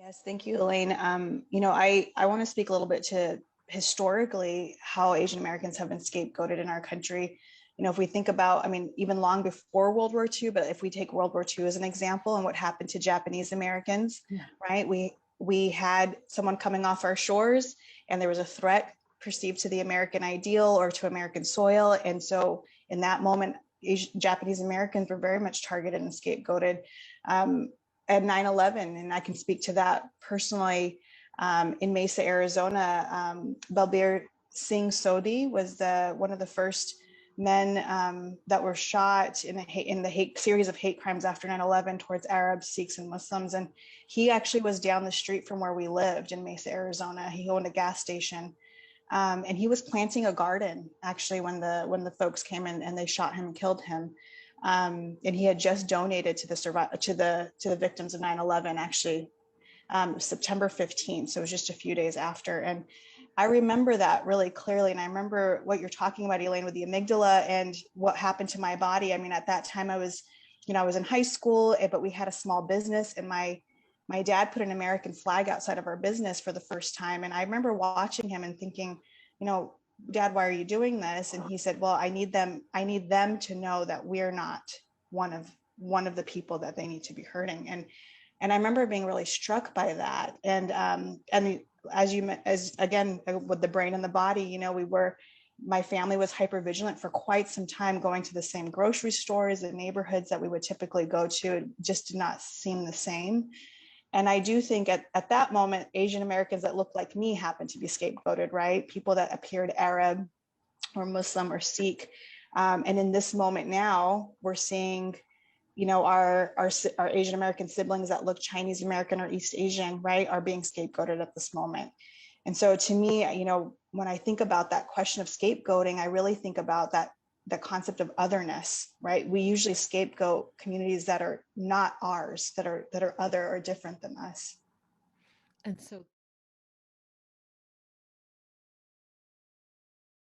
Yes, thank you, Elaine. I want to speak a little bit to historically how Asian Americans have been scapegoated in our country. If we think about, even long before World War II, but if we take World War II as an example and what happened to Japanese Americans, right? We had someone coming off our shores and there was a threat perceived to the American ideal or to American soil. And so in that moment, Japanese Americans were very much targeted and scapegoated. At 9/11, and I can speak to that personally. In Mesa, Arizona, Balbir Singh Sodhi was one of the first men that were shot in the series of hate crimes after 9/11 towards Arabs, Sikhs, and Muslims. And he actually was down the street from where we lived in Mesa, Arizona. He owned a gas station. And he was planting a garden actually when the folks came in and they shot him and killed him. And he had just donated to the victims of 9/11 actually, September 15th. So it was just a few days after. And I remember that really clearly. And I remember what you're talking about, Elaine, with the amygdala and what happened to my body. At that time I was in high school, but we had a small business, and my dad put an American flag outside of our business for the first time. And I remember watching him and thinking, Dad, why are you doing this? And he said, well, I need them to know that we're not one of the people that they need to be hurting. And I remember being really struck by that. And as again, with the brain and the body, my family was hyper vigilant for quite some time, going to the same grocery stores and neighborhoods that we would typically go to. It just did not seem the same. And I do think at that moment, Asian Americans that looked like me happened to be scapegoated, right? People that appeared Arab or Muslim or Sikh. And in this moment now, we're seeing, our Asian American siblings that look Chinese American or East Asian, right, are being scapegoated at this moment. And so to me, when I think about that question of scapegoating, I really think about the concept of otherness, right? We usually scapegoat communities that are not ours, that are other or different than us. And so